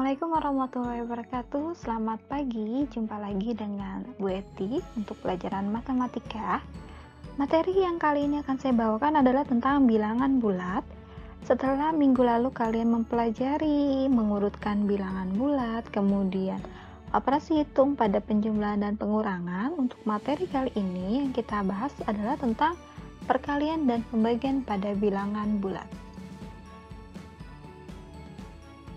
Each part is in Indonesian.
Assalamualaikum warahmatullahi wabarakatuh. Selamat pagi, jumpa lagi dengan Bu Eti untuk pelajaran matematika. Materi yang kali ini akan saya bawakan adalah tentang bilangan bulat. Setelah minggu lalu kalian mempelajari mengurutkan bilangan bulat, kemudian operasi hitung pada penjumlahan dan pengurangan, untuk materi kali ini yang kita bahas adalah tentang perkalian dan pembagian pada bilangan bulat.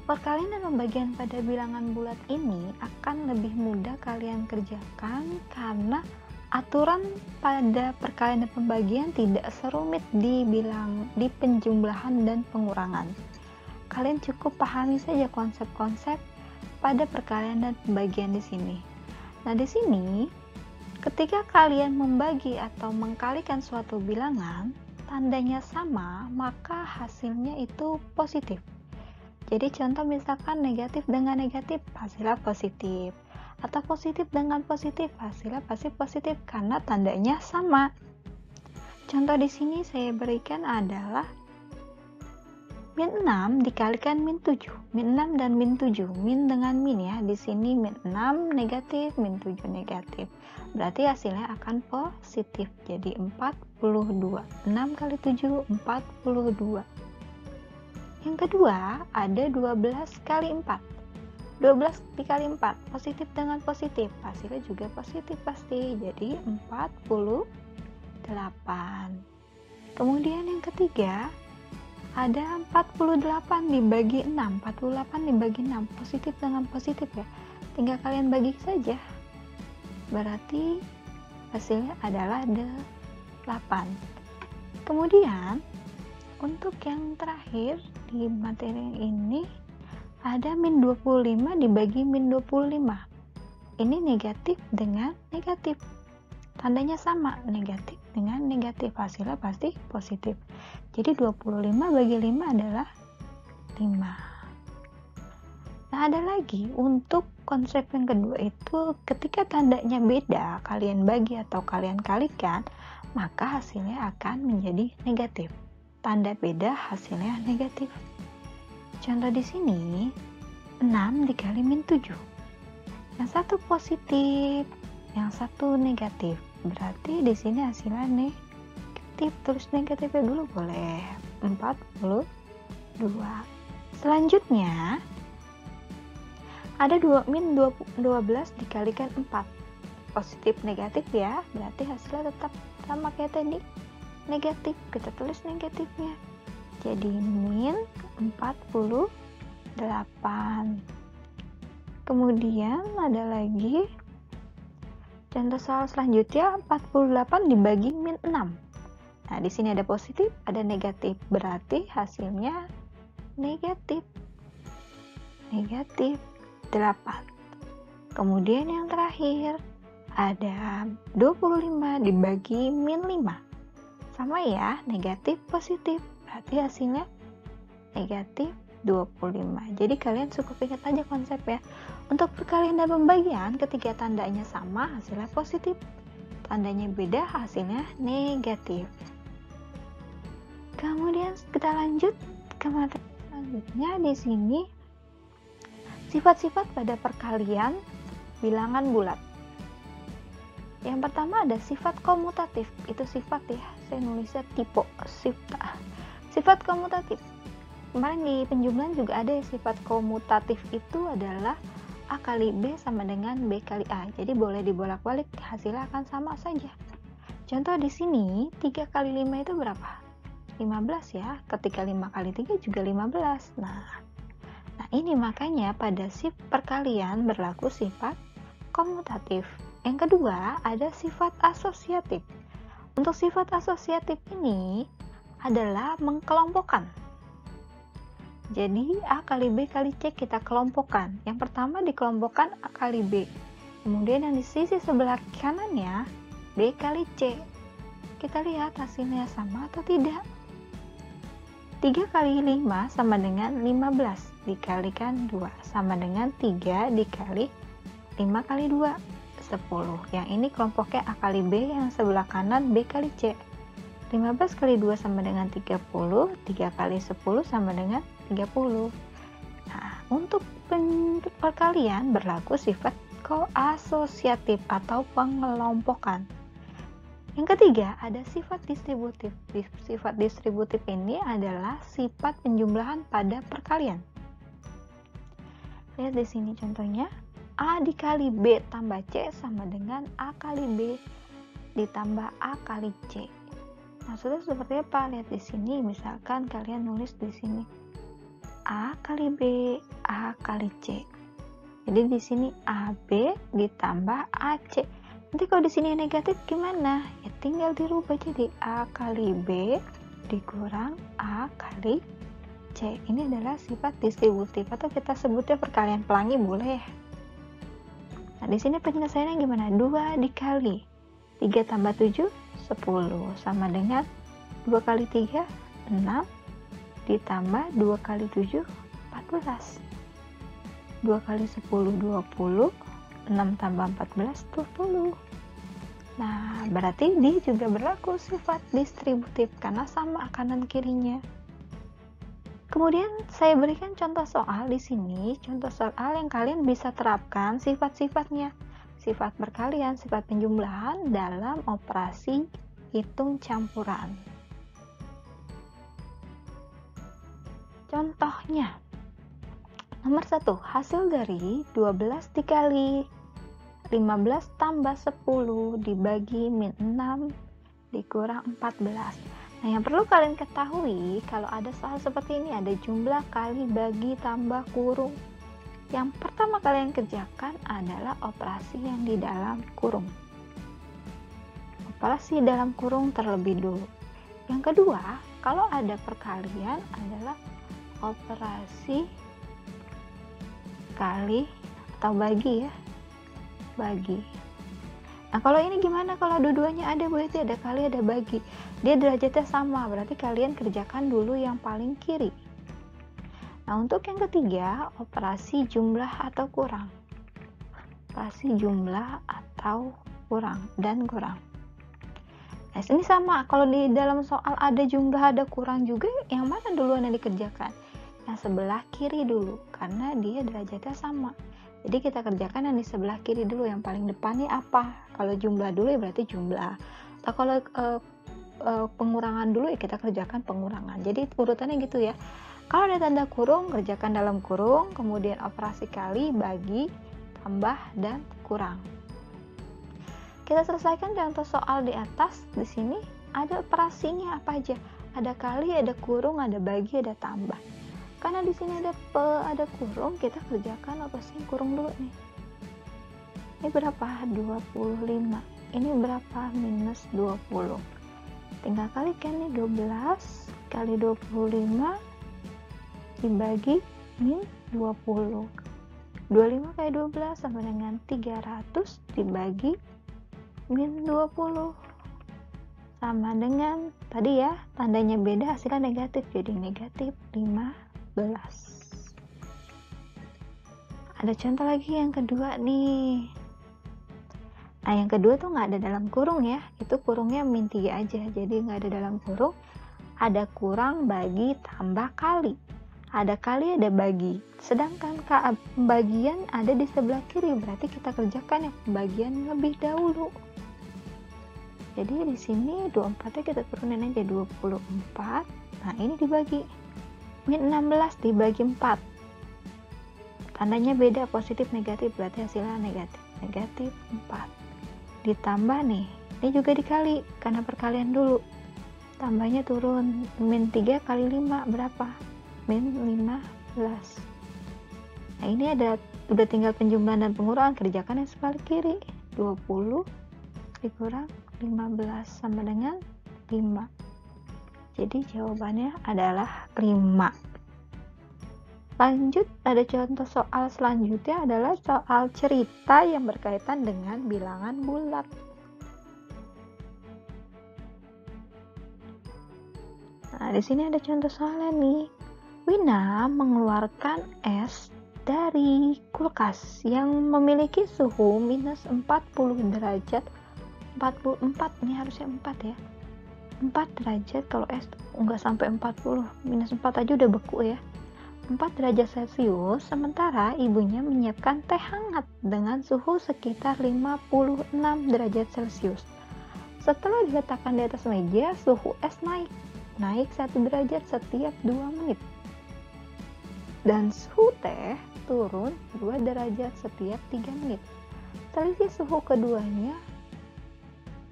Perkalian dan pembagian pada bilangan bulat ini akan lebih mudah kalian kerjakan karena aturan pada perkalian dan pembagian tidak serumit di penjumlahan dan pengurangan. Kalian cukup pahami saja konsep-konsep pada perkalian dan pembagian di sini. Nah, di sini ketika kalian membagi atau mengkalikan suatu bilangan, tandanya sama, maka hasilnya itu positif. Jadi contoh misalkan negatif dengan negatif, hasilnya positif. Atau positif dengan positif, hasilnya pasti positif karena tandanya sama. Contoh di sini saya berikan adalah min 6 dikalikan min 7. Min 6 dan min 7. Min dengan min ya. Di sini min 6 negatif, min 7 negatif. Berarti hasilnya akan positif. Jadi 42. 6 kali 7, 42. Yang kedua, ada 12 kali 4. 12 dikali 4, positif dengan positif. Hasilnya juga positif pasti, jadi 48. Kemudian yang ketiga, ada 48 dibagi 6. 48 dibagi 6, positif dengan positif ya. Tinggal kalian bagi saja. Berarti hasilnya adalah 8. Kemudian, untuk yang terakhir di materi ini ada min 25 dibagi min 25. Ini negatif dengan negatif. Tandanya sama, negatif dengan negatif. Hasilnya pasti positif. Jadi 25 bagi 5 adalah 5. Nah, ada lagi untuk konsep yang kedua itu ketika tandanya beda, kalian bagi atau kalian kalikan, maka hasilnya akan menjadi negatif. Tanda beda hasilnya negatif. Contoh di sini 6 dikali min 7. Yang satu positif, yang satu negatif. Berarti di sini hasilnya negatif. Tulis negatifnya dulu boleh. 42. Selanjutnya ada min 12 dikalikan 4. Positif negatif ya. Berarti hasilnya tetap sama kayak tadi. Negatif, kita tulis negatifnya. Jadi min 48. Kemudian ada lagi contoh soal selanjutnya 48 dibagi min 6. Nah, di sini ada positif, ada negatif. Berarti hasilnya negatif. Negatif 8. Kemudian yang terakhir ada 25 dibagi min 5. Sama ya, negatif positif. Berarti hasilnya negatif 25. Jadi kalian cukup ingat aja konsep ya. Untuk perkalian dan pembagian, ketika tandanya sama, hasilnya positif. Tandanya beda, hasilnya negatif. Kemudian kita lanjut ke materi selanjutnya. Di sini sifat-sifat pada perkalian bilangan bulat. Yang pertama ada sifat komutatif. Itu sifat ya, saya nulisnya tipe sifat komutatif. Kemarin di penjumlahan juga ada sifat komutatif, itu adalah A kali B sama dengan B kali A. Jadi boleh dibolak-balik, hasilnya akan sama saja. Contoh di sini 3 kali 5 itu berapa? 15 ya. Ketika 5 kali 3 juga 15. Nah ini makanya pada perkalian berlaku sifat komutatif. Yang kedua, ada sifat asosiatif. Untuk sifat asosiatif ini adalah mengkelompokkan. Jadi, A kali B kali C kita kelompokkan. Yang pertama dikelompokkan A kali B. Kemudian yang di sisi sebelah kanannya, B kali C. Kita lihat hasilnya sama atau tidak. 3 kali 5 sama dengan 15. Dikalikan 2. Sama dengan 3 dikali 5 kali 2. 10. Yang ini kelompoknya A kali B, yang sebelah kanan B kali C. 15 kali 2 sama dengan 30, 3 kali 10 sama dengan 30. Nah, untuk perkalian berlaku sifat koasosiatif atau pengelompokan. Yang ketiga, ada sifat distributif. Sifat distributif ini adalah sifat penjumlahan pada perkalian. Lihat di sini contohnya, A dikali B tambah C sama dengan A kali B ditambah A kali C. Maksudnya seperti apa? Lihat di sini, misalkan kalian nulis di sini A kali B, A kali C. Jadi di sini AB ditambah AC. Nanti kalau di sini negatif gimana? Ya tinggal dirubah jadi A kali B dikurang A kali C. Ini adalah sifat distributif atau kita sebutnya perkalian pelangi boleh. Nah, di sini penyelesaiannya gimana? 2 dikali 3 tambah 7 10 sama dengan 2 kali 3 6 ditambah 2 kali 7 14. 2 kali 10 20, 6 tambah 14 20. Nah, berarti dia juga berlaku sifat distributif karena sama kanan kirinya. Kemudian saya berikan contoh soal di sini, contoh soal yang kalian bisa terapkan sifat-sifatnya. Sifat perkalian, sifat penjumlahan dalam operasi hitung campuran. Contohnya, nomor 1, hasil dari 12 dikali 15 tambah 10 dibagi min 6 dikurang 14. Nah, yang perlu kalian ketahui kalau ada soal seperti ini, ada jumlah kali bagi tambah kurung. Yang pertama kalian kerjakan adalah operasi yang di dalam kurung. Operasi dalam kurung terlebih dulu. Yang kedua, kalau ada perkalian adalah operasi kali atau bagi ya, bagi. Nah, kalau ini gimana? Kalau dua-duanya ada, berarti ada kali ada bagi, dia derajatnya sama, berarti kalian kerjakan dulu yang paling kiri. Nah, untuk yang ketiga, operasi jumlah atau kurang. Operasi jumlah atau kurang dan kurang. Nah, ini sama, kalau di dalam soal ada jumlah ada kurang juga, yang mana duluan yang dikerjakan? Yang sebelah kiri dulu, karena dia derajatnya sama. Jadi kita kerjakan yang di sebelah kiri dulu, yang paling depannya apa? Kalau jumlah dulu ya berarti jumlah. Atau kalau pengurangan dulu ya kita kerjakan pengurangan. Jadi urutannya gitu ya. Kalau ada tanda kurung, kerjakan dalam kurung, kemudian operasi kali, bagi, tambah, dan kurang. Kita selesaikan contoh soal di atas. Di sini ada operasinya apa aja? Ada kali, ada kurung, ada bagi, ada tambah. Karena di sini ada kurung, kita kerjakan operasi kurung dulu nih. Ini berapa? 25. Ini berapa? Minus 20. Tinggal kalikan nih, 12 kali 25 dibagi min 20. 25 kali 12 sama dengan 300 dibagi min 20. Sama dengan tadi ya, tandanya beda, hasilnya negatif, jadi negatif 15. Ada contoh lagi yang kedua nih. Nah, yang kedua tuh nggak ada dalam kurung ya, itu kurungnya min 3 aja, jadi nggak ada dalam kurung. Ada kurang, bagi, tambah, kali. Ada kali, ada bagi. Sedangkan pembagian ada di sebelah kiri, berarti kita kerjakan yang pembagian lebih dahulu. Jadi di sini 24-nya kita turunin aja 24. Nah, ini dibagi min 16 dibagi 4. Tandanya beda, positif negatif, berarti hasilnya negatif. Negatif 4. Ditambah nih, ini juga dikali karena perkalian dulu. Tambahnya turun, min 3 kali 5 berapa? Min 15. Nah, ini udah tinggal penjumlahan dan pengurangan, kerjakan yang sebelah kiri. 20 dikurang 15 sama dengan 5. Jadi jawabannya adalah 5. Lanjut, ada contoh soal selanjutnya adalah soal cerita yang berkaitan dengan bilangan bulat. Nah, di sini ada contoh soalnya nih. Wina mengeluarkan es dari kulkas yang memiliki suhu minus 40 derajat. 44, ini harusnya 4 ya. 4 derajat, kalau es enggak sampai 40, minus 4 aja udah beku ya. 4 derajat Celcius, sementara ibunya menyiapkan teh hangat dengan suhu sekitar 56 derajat Celcius. Setelah diletakkan di atas meja, suhu es naik 1 derajat setiap 2 menit. Dan suhu teh turun 2 derajat setiap 3 menit. Selisih suhu keduanya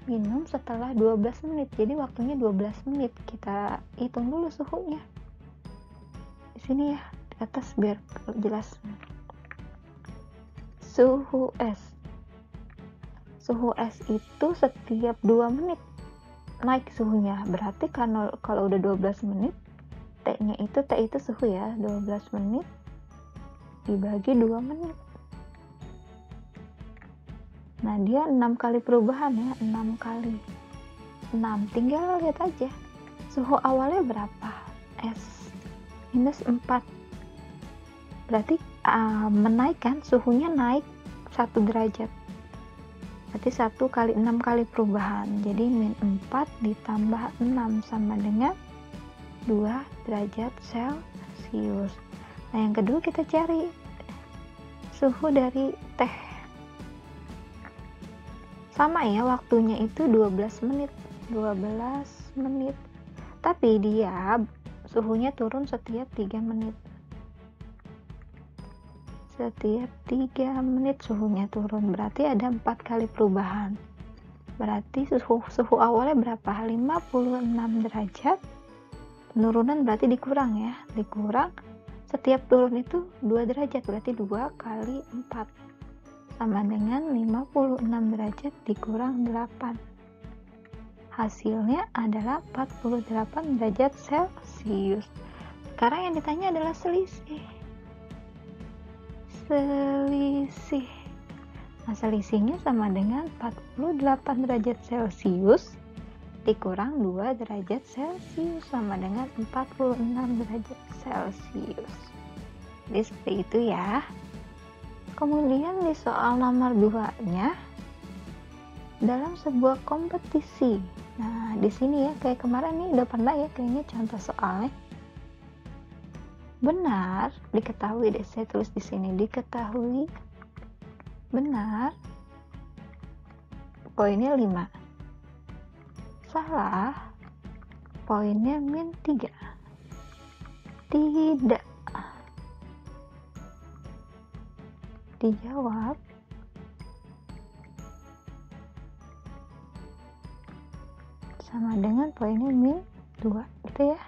minum setelah 12 menit. Jadi waktunya 12 menit. Kita hitung dulu suhunya. Di sini ya, di atas biar jelas. Suhu es. Suhu es itu setiap 2 menit naik suhunya. Berarti kalau udah 12 menit, teh itu suhu ya, 12 menit dibagi 2 menit. Nah, dia 6 kali perubahan ya, 6 kali 6, tinggal lihat aja suhu awalnya berapa, es minus 4, berarti menaikkan suhunya naik 1 derajat, berarti 1 kali 6 kali perubahan, jadi min 4 ditambah 6 sama dengan 2 derajat Celcius. Nah, yang kedua kita cari suhu dari teh. Sama ya, waktunya itu 12 menit. Tapi dia suhunya turun setiap 3 menit. Setiap 3 menit suhunya turun. Berarti ada 4 kali perubahan. Berarti suhu awalnya berapa? 56 derajat. Penurunan berarti dikurang ya. Dikurang. Setiap turun itu 2 derajat. Berarti 2 kali 4. Sama dengan 56 derajat dikurang 8. Hasilnya adalah 48 derajat Celcius. Sekarang yang ditanya adalah selisih. Nah, selisihnya sama dengan 48 derajat Celcius dikurang 2 derajat Celcius sama dengan 46 derajat Celcius. Jadi seperti itu ya. Kemudian di soal nomor 2-nya, dalam sebuah kompetisi. Nah, di sini ya, kayak kemarin nih udah pernah ya kayaknya contoh soalnya. Benar, diketahui deh, saya tulis di sini, diketahui benar. Poinnya 5. Salah. Poinnya min 3. Tidak. Dijawab sama dengan poinnya min 2 gitu ya.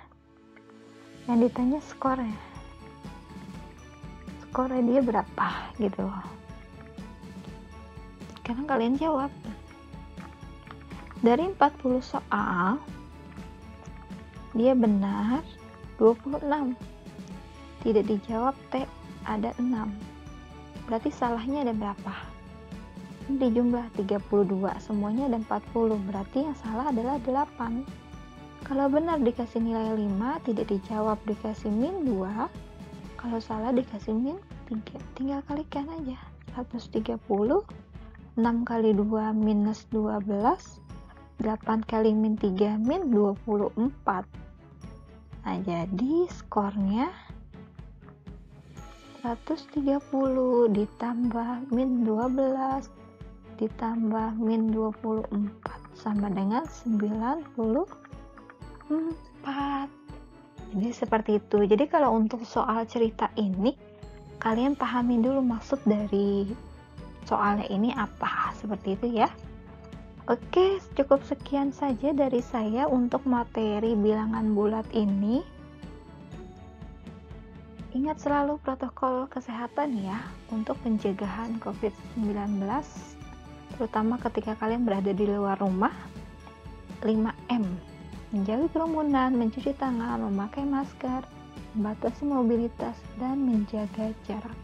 Yang ditanya skornya dia berapa gitu. Sekarang kalian jawab. Dari 40 soal dia benar 26, tidak dijawab T ada 6. Berarti salahnya ada berapa? Ini dijumlah 32, semuanya ada 40, berarti yang salah adalah 8. Kalau benar dikasih nilai 5, tidak dijawab dikasih min 2, kalau salah dikasih min 3. Tinggal kalikan aja, 130, 6 kali 2 minus 12, 8 kali min 3 min 24. Nah, jadi skornya 130 ditambah min 12 ditambah min 24 sama dengan 94. Jadi seperti itu. Jadi kalau untuk soal cerita ini, kalian pahami dulu maksud dari soalnya ini apa, seperti itu ya. Oke, cukup sekian saja dari saya untuk materi bilangan bulat ini. Ingat selalu protokol kesehatan ya untuk pencegahan COVID-19, terutama ketika kalian berada di luar rumah. 5M, menjauhi kerumunan, mencuci tangan, memakai masker, membatasi mobilitas, dan menjaga jarak.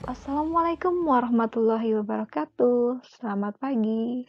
Wassalamualaikum warahmatullahi wabarakatuh. Selamat pagi.